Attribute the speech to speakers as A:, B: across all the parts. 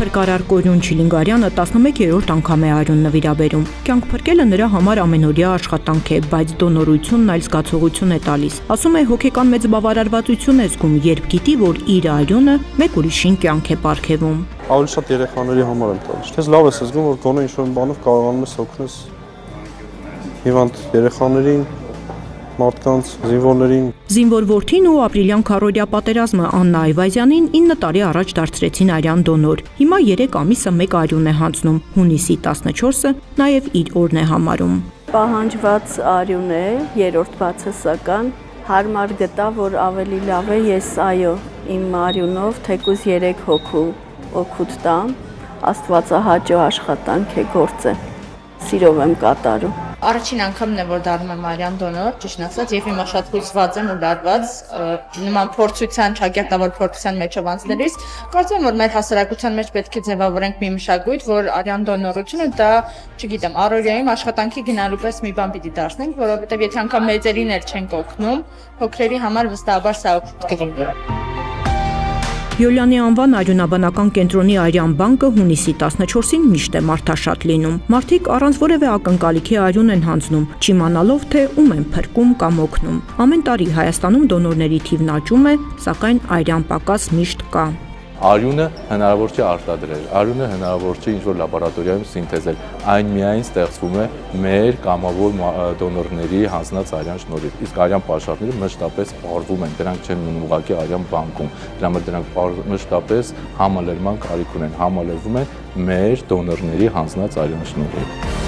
A: Փրկարար Կորյուն Չիլինգարյանը 11-րդ անգամ է արյուն նվիրաբերում։ Կյանք փրկելը նրա համար ամենօրյա աշխատանք է, բայց դոնորությունն այլ զգացողություն է տալիս։ Ասում է, հոգեկան մեծ բավարարվածություն է զգում, երբ գիտի, որ իր արյունը մեկ ուրիշին կյանք է պարգևում։
B: Ավելի շատ երեխաների համար եմ տալիս։ Քեզ լավ ես զգում, որ գոնե ինչ-որ բանով կարողանում ես օգնես հիվանդ երեխաներին, մարդկանց, զինվորներին։
A: Զինվոր որդին ու ապրիլյան քառօրյա պատերազմը Աննա Այվազյանին 9 տարի առաջ դարձրեցին արյան դոնոր։ Հիմա 3 ամիսը մեկ արյուն է հանձնում, հունիսի 14-ը նաև իր օրն է համարում։
C: Պահանջված արյուն է, երրորդ բացասական, հարմար գտա, որ ավելի լավ է ես իմ արյունով թեկուզ 3 հոգու օգուտ տամ, Աստվածահաճո աշխատանք է գործը, սիրով եմ կատարում։
D: Առաջին անգամն է, որ դառնում եմ արյան դոնոր, ճիշտն ասած, եւ հիմա շատ հույսված եմ ու լարված նման փորձության, ճակատավոր փորձության մեջով անցնելիս, կարծում եմ, որ մեր հասարակության մեջ պետք է ձևավորենք մի մշակույթ, որ արյան դոնորությունը դա, չգիտեմ, առօրյայում աշխատանքի գնալու պես մի բան պիտի դարձնենք, որովհետեւ եթե անգամ մեծերին էլ չենք օգնում, փոքրերի համար վստահաբար սա օգուտ կլինի։
A: Յոլյանի անվան արյունաբանական կենտրոնի արյան բանկը հունիսի 14-ին միշտ է մարդաշատ լինում։ Մարդիկ առանց որևէ ակնկալիքի արյուն են հանձնում, չիմանալով թե ում են փրկում կամ օգնում։ Ամեն տարի Հայաստանում դոնորների թիվն աճում է, սակայն արյան պակաս միշտ կա։
E: Արյունը հնարավոր չէ արտադրել, արյունը հնարավոր չէ ինչ-որ լաբորատորիայում սինթեզել, այն միայն ստեղծվում է մեր կամավոր դոնորների հանձնած արյան շնորհիվ, իսկ արյան պաշարները մշտապես պարվում են, դրանք չեն մնում ուղղակի արյան բանկում, դրա համար դրանք մշտապես համալրման կարիք ունեն, համալրվում են մեր դոնորների հանձնած արյան շնորհիվ։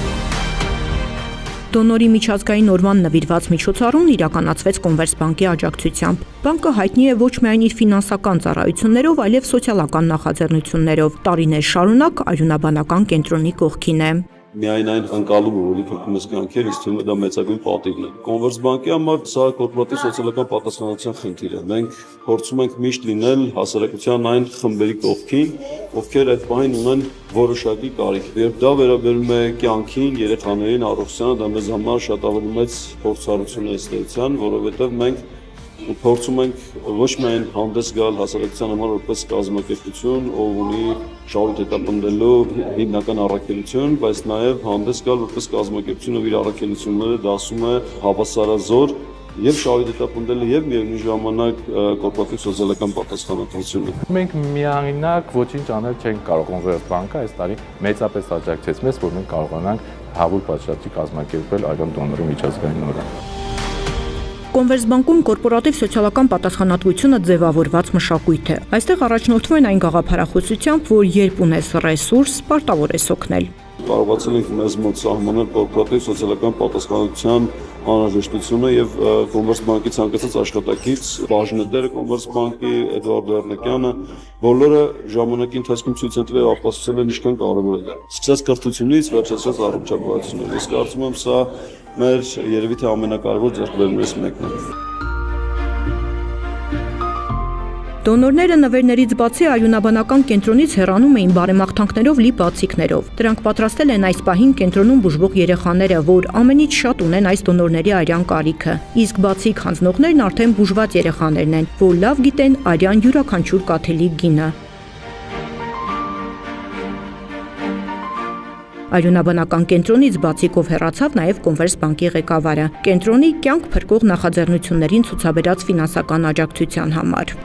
A: Դոնորի միջազգային օրվան նվիրված միջոցառումն իրականացվեց Կոնվերսբանկի աջակցությամբ։ Բանկը հայտնի է ոչ միայն իր ֆինանսական ծառայություններով, այլև սոցիալական նախաձեռնություններով։ Տարիներ շարունակ արյունաբանական կենտրոնի կողքին է։
F: Միայն այն ընկալումը, որի փոխում ես կյանքեր, ինձ թվում է դա մեծագույն պատիվ է։ Կոնվերսբանկի համար սա կորպորատիվ սոցիալական պատասխանատվության խնդիր է։ Մենք փորձում ենք միշտ լինել հասարակության այն խմբերի կողքին, ովքեր այդ պահին ունեն որոշակի կարիք։ Երբ դա վերաբերում է կյանքին, երեխաներին, առողջությանը, դա մեզ համար շատ ավելի մեծ փորձառություն է ստեղծան, որովհետև մենք փորձում ենք ոչ միայն հանդես գալ հասարակության համար որպես կազմակերպություն, ով ունի շահույթ հետապնդելու հիմնական առաքելություն, բայց նաև հանդես գալ որպես կազմակերպություն, ով իր առաքելությունները դասում է հավասարազոր եւ շահույթ հետապնդելը եւ միևնույն ժամանակ կորպորատիվ սոցիալական պատասխանատվությունը։
E: Մենք միայնակ ոչինչ անել չենք կարող, Կոնվերսբանկը այս տարի մեծապես աջակցեց մեզ, որ մենք կարողանանք հավուր պատշաճի կազմակերպել արյան դոնորի միջազգային օրը։
A: Կոնվերսբանկում կորպորատիվ սոցիալական պատասխանատվությունը ձևավորված մշակույթ է։ Այստեղ առաջնորդվում են այն գաղափարախոսությամբ, որ երբ ունես ռեսուրս, պարտավոր ես օգնել։
F: Կարողացել ենք մեզ մոտ սահմանել կորպորատիվ սոցիալական պատասխանատվության անհրաժեշտությունը եւ Կոնվերսբանկի ցանկացած աշխատակից, բաժնետերը Կոնվերսբանկի, Էդվարդ Լեռնակյանը, բոլորը ժամանակի ընթացքում ցույց են տվել ապացուցել են ինչքան կարևոր է դա։ Սկսած կրթությունից վերջացրած առողջապահությունից։ Ես կարծում եմ սա մեր երևի թե ամենակարևոր ձեռքբերումներից մեկն է։
A: Դոնորները նվերներից բացի արյունաբանական կենտրոնից հեռանում էին բարեմաղթանքներով լի բացիկներով։ Դրանք պատրաստել են այս պահին կենտրոնում բուժվող երեխաները, որ ամենից շատ ունեն այս դոնորների արյան կարիքը։ Իսկ բացիկ հանձնողներն արդեն բուժված երեխաներն են, որ լավ գիտեն արյան յուրաքանչյուր կաթիլիկ գինը։ Արյունաբանական կենտրոնից բացիկով հեռացավ նաև Կոնվերսբանկի ղեկավարը, կենտրոնի կյանք փրկող նախաձեռնություններին ցուցաբերած ֆինանսական աջակցության համար։